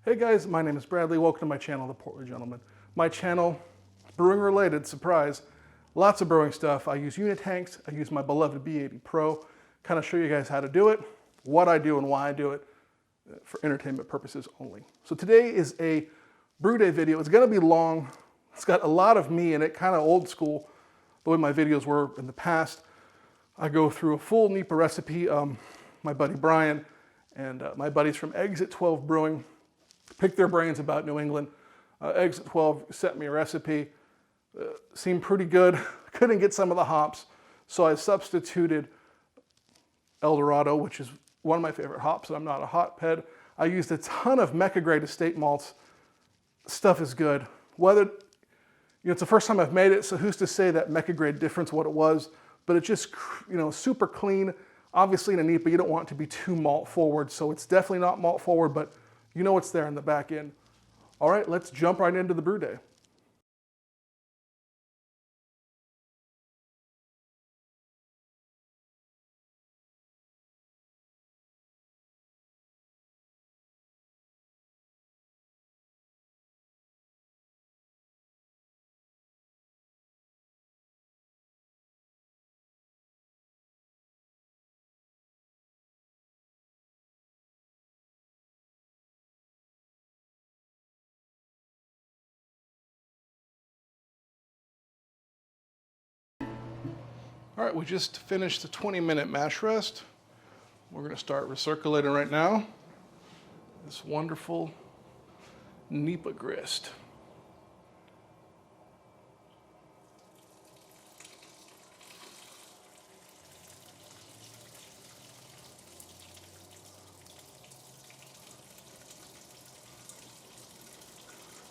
Hey guys, my name is Bradley. Welcome to my channel, The Portly Gentleman. My channel, brewing related, surprise, lots of brewing stuff. I use unit tanks, I use my beloved B80 Pro, kind of show you guys how to do it, what I do and why I do it, for entertainment purposes only. So today is a brew day video. It's gonna be long. It's got a lot of me in it, kind of old school, the way my videos were in the past. I go through a full NEPA recipe. My buddy Brian and my buddies from Exit 12 Brewing, pick their brains about New England. Exit 12 sent me a recipe. Seemed pretty good. Couldn't get some of the hops, so I substituted Eldorado, which is one of my favorite hops, and I'm not a hothead. I used a ton of Meccagrade estate malts. Stuff is good. Whether, it's the first time I've made it, so who's to say that Meccagrade difference what it was, but it's just, super clean. Obviously in a NEPA, you don't want it to be too malt forward, so it's definitely not malt forward, but it's there in the back end. All right, let's jump right into the brew day. All right, we just finished the 20-minute mash rest. We're gonna start recirculating right now. This wonderful NEPA grist.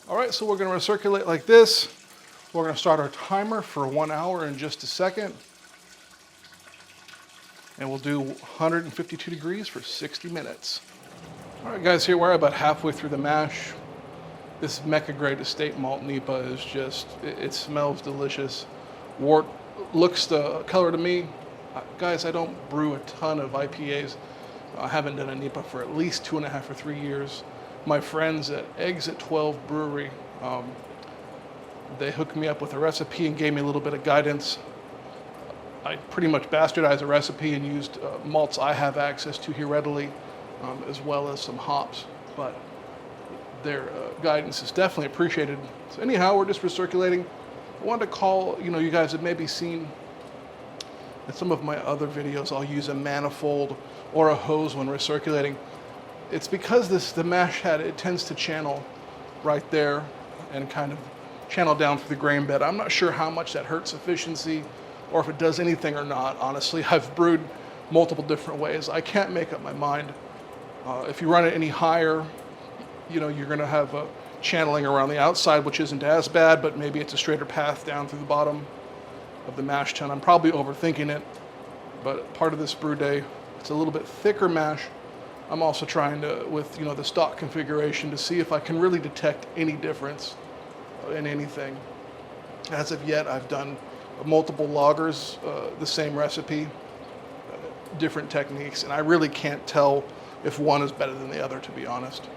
All right, so we're gonna recirculate like this. We're gonna start our timer for 1 hour in just a second. And we'll do 152 degrees for 60 minutes. All right, guys, here we're about halfway through the mash. This Meccagrade estate malt NEPA is just, it smells delicious. Wort looks the color to me. Guys, I don't brew a ton of IPAs. I haven't done a NEPA for at least 2.5 or 3 years. My friends at Exit 12 Brewery, they hooked me up with a recipe and gave me a little bit of guidance. I pretty much bastardized a recipe and used malts I have access to here readily, as well as some hops, but their guidance is definitely appreciated. So anyhow, we're just recirculating. I wanted to call, you guys have maybe seen in some of my other videos, I'll use a manifold or a hose when recirculating. It's because the mash head, it tends to channel right there and kind of channel down through the grain bed. I'm not sure how much that hurts efficiency or if it does anything or not, honestly. I've brewed multiple different ways. I can't make up my mind. If you run it any higher, you're gonna have a channeling around the outside, which isn't as bad, but maybe it's a straighter path down through the bottom of the mash tun. I'm probably overthinking it, but part of this brew day, it's a little bit thicker mash. I'm also trying to, with the stock configuration, to see if I can really detect any difference in anything. As of yet, I've done multiple lagers, the same recipe, different techniques, and I really can't tell if one is better than the other, to be honest.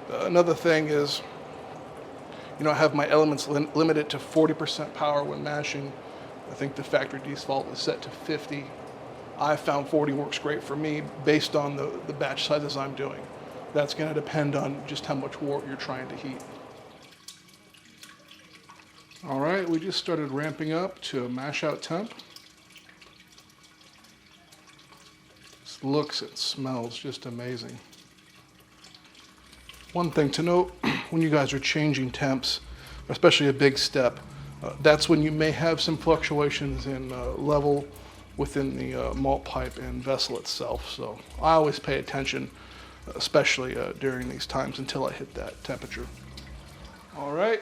Another thing is, I have my elements limited to 40% power when mashing. I think the factory default is set to 50. I found 40 works great for me based on the batch sizes I'm doing. That's going to depend on just how much wort you're trying to heat. All right, we just started ramping up to mash out temp. This looks and smells just amazing. One thing to note, when you guys are changing temps, especially a big step, that's when you may have some fluctuations in level within the malt pipe and vessel itself. So I always pay attention, especially during these times until I hit that temperature. All right.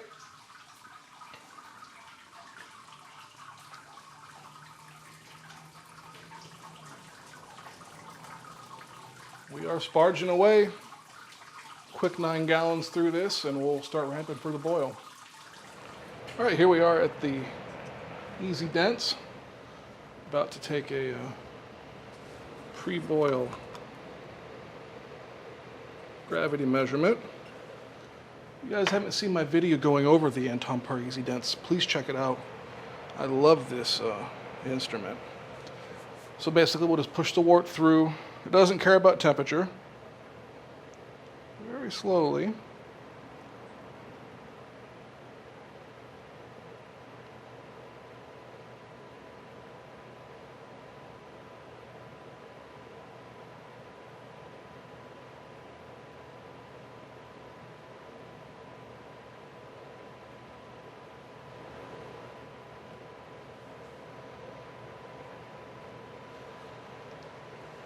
We are sparging away. Quick 9 gallons through this and we'll start ramping for the boil. All right, here we are at the easy dense. About to take a pre-boil gravity measurement. If you guys haven't seen my video going over the Anton Parisi dents, please check it out. I love this instrument. So basically we'll just push the wort through. It doesn't care about temperature. Very slowly.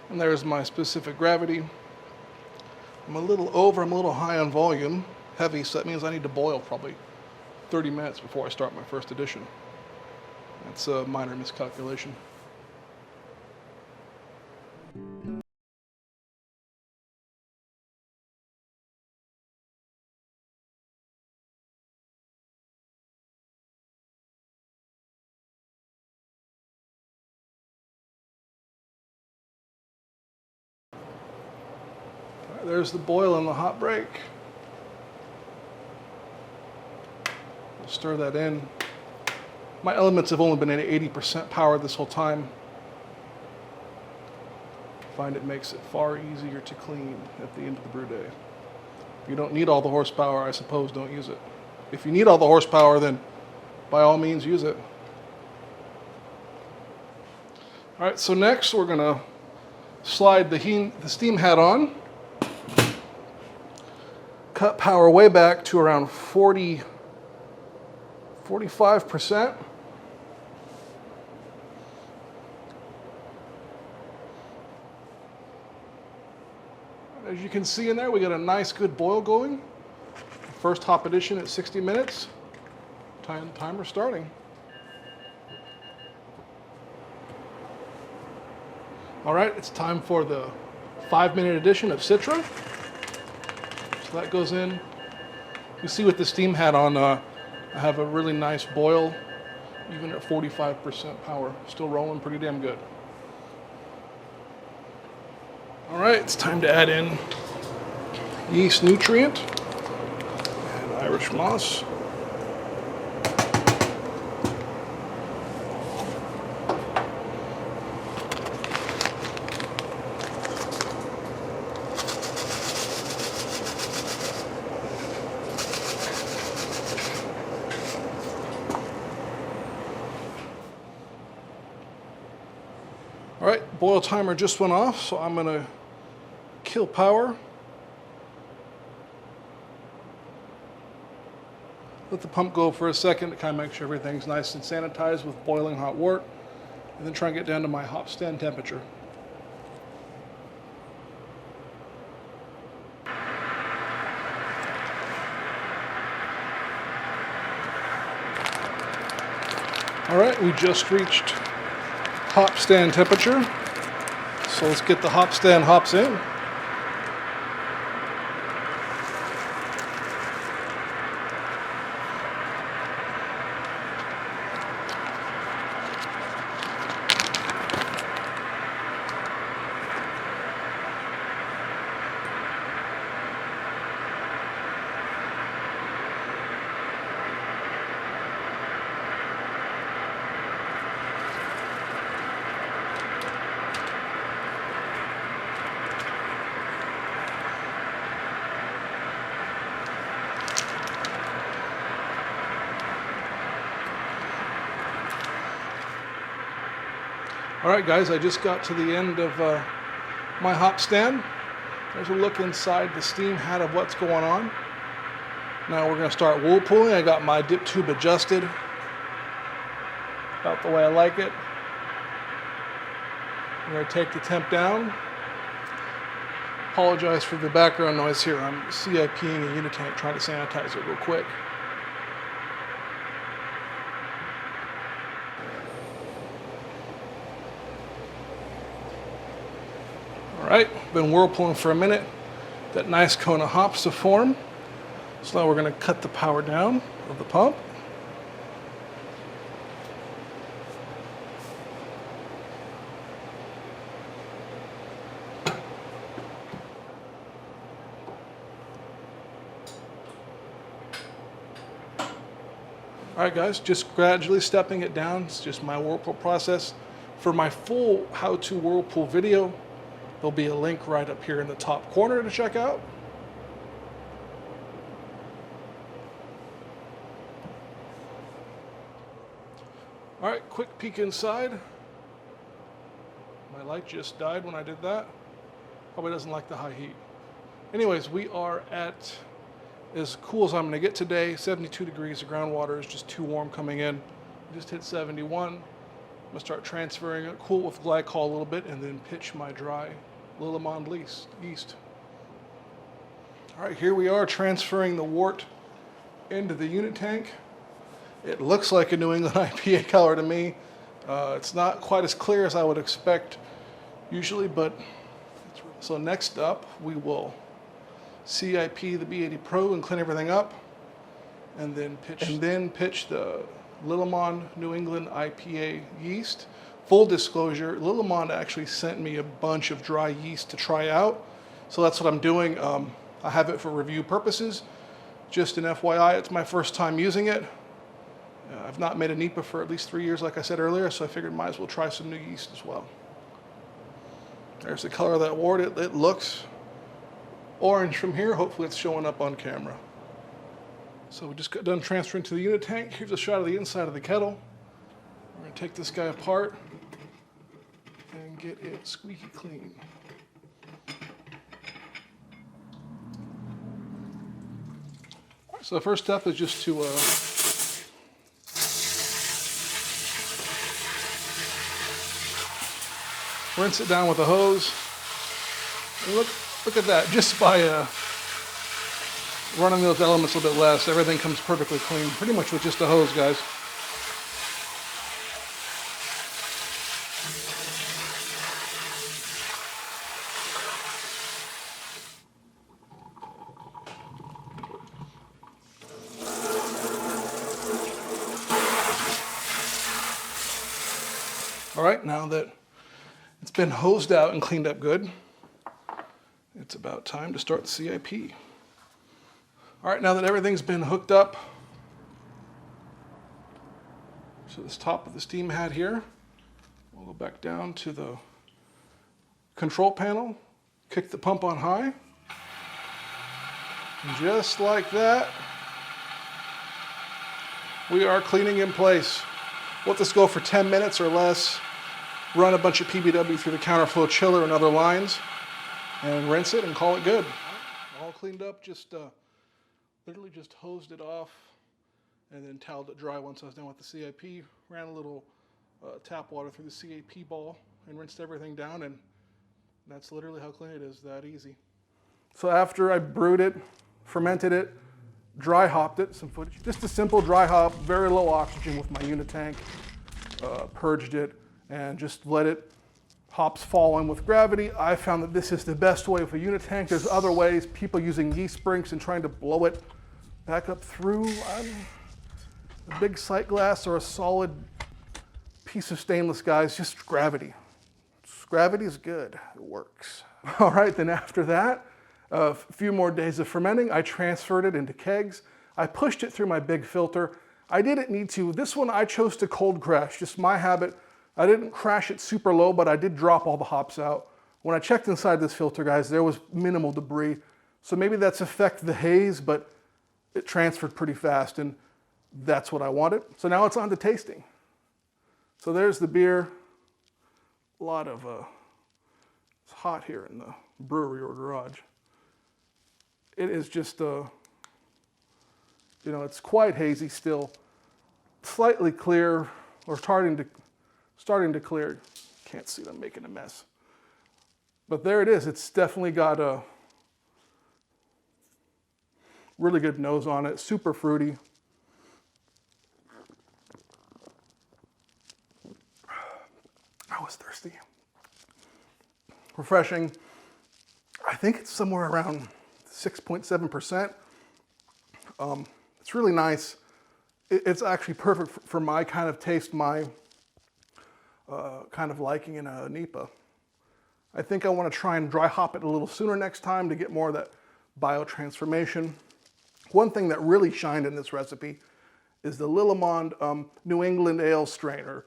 And there's my specific gravity. I'm a little high on volume, heavy, so that means I need to boil probably 30 minutes before I start my first edition. That's a minor miscalculation. There's the boil and the hot break. We'll stir that in. My elements have only been at 80% power this whole time. I find it makes it far easier to clean at the end of the brew day. If you don't need all the horsepower, I suppose don't use it. If you need all the horsepower, then by all means use it. All right, so next we're gonna slide the steam head on. Cut power way back to around 45%. As you can see in there, we got a nice good boil going. First hop addition at 60 minutes. Timer starting. All right, it's time for the 5-minute addition of Citra. So that goes in. You see with the steam hat on, I have a really nice boil, even at 45% power. Still rolling pretty damn good. All right, it's time to add in yeast nutrient and Irish moss. All right, boil timer just went off, so I'm gonna kill power. Let the pump go for a second to kind of make sure everything's nice and sanitized with boiling hot wort, and then try and get down to my hop stand temperature. All right, we just reached hop stand temperature. So let's get the hop stand hops in. All right, guys, I just got to the end of my hop stand. There's a look inside the steam hat of what's going on. Now we're going to start whirlpooling. I got my dip tube adjusted about the way I like it. I'm going to take the temp down. Apologize for the background noise here. I'm CIPing a unit tank trying to sanitize it real quick. All right, been whirlpooling for a minute. That nice cone of hops to form. So now we're going to cut the power down of the pump. All right, guys, just gradually stepping it down. It's just my whirlpool process. For my full how-to whirlpool video, there'll be a link right up here in the top corner to check out. All right, quick peek inside. My light just died when I did that. Probably doesn't like the high heat. Anyways, we are at as cool as I'm gonna get today, 72 degrees. The groundwater is just too warm coming in. I just hit 71. I'm gonna start transferring it, cool it with glycol a little bit, and then pitch my dry Lallemand yeast. All right, here we are transferring the wort into the unit tank. It looks like a New England IPA color to me. It's not quite as clear as I would expect usually, but so next up we will CIP the B80 Pro and clean everything up, and then pitch the Lallemand New England IPA yeast. Full disclosure, Lallemand actually sent me a bunch of dry yeast to try out, so that's what I'm doing. I have it for review purposes. Just an FYI, it's my first time using it. I've not made a NEPA for at least 3 years, like I said earlier, so I figured might as well try some new yeast as well. There's the color of that wort. It looks orange from here. Hopefully it's showing up on camera. So we just got done transferring to the unit tank. Here's a shot of the inside of the kettle. We're gonna take this guy apart and get it squeaky clean. So the first step is just to rinse it down with a hose. And look at that, just by running those elements a little bit less, everything comes perfectly clean, pretty much with just a hose, guys. All right, now that it's been hosed out and cleaned up good, it's about time to start the CIP. All right, now that everything's been hooked up to this top of the steam hat here, we'll go back down to the control panel, kick the pump on high, and just like that, we are cleaning in place. Let this go for 10 minutes or less. Run a bunch of PBW through the counterflow chiller and other lines, and rinse it and call it good. All cleaned up, just literally just hosed it off and then toweled it dry once I was done with the CIP. Ran a little tap water through the CIP ball and rinsed everything down, and that's literally how clean it is, that easy. So after I brewed it, fermented it, dry hopped it, some footage, just a simple dry hop, very low oxygen with my unit tank, purged it, and just let it, hops fall in with gravity. I found that this is the best way with a unit tank. There's other ways, people using yeast sprinks and trying to blow it back up through. A big sight glass or a solid piece of stainless, guys, just gravity. Gravity is good, it works. All right, then after that, a few more days of fermenting, I transferred it into kegs. I pushed it through my big filter. I didn't need to. This one I chose to cold crash, just my habit. I didn't crash it super low, but I did drop all the hops out. When I checked inside this filter, guys, there was minimal debris. So maybe that's affected the haze, but it transferred pretty fast, and that's what I wanted. So now it's on to tasting. So there's the beer. A lot of, it's hot here in the brewery or garage. It is just, it's quite hazy still. Slightly clear, or starting to clear. Can't see it, I'm making a mess. But there it is. It's definitely got a really good nose on it, super fruity. I was thirsty. Refreshing. I think it's somewhere around 6.7%. It's really nice. It's actually perfect for my kind of taste, my kind of liking in a NEPA. I think I want to try and dry hop it a little sooner next time to get more of that biotransformation. One thing that really shined in this recipe is the Lallemand New England Ale strain, or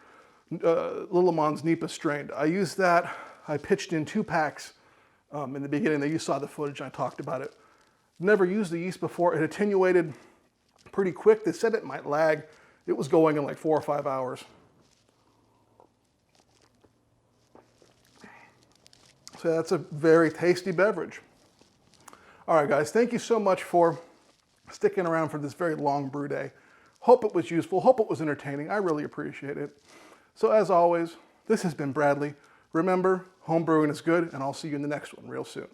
Lallemand's NEPA strain. I used that. I pitched in 2 packs in the beginning. You saw the footage, I talked about it. Never used the yeast before. It attenuated pretty quick. They said it might lag. It was going in like 4 or 5 hours. So that's a very tasty beverage. All right, guys, thank you so much for sticking around for this very long brew day. Hope it was useful. Hope it was entertaining. I really appreciate it. So as always, this has been Bradley. Remember, home brewing is good, and I'll see you in the next one real soon.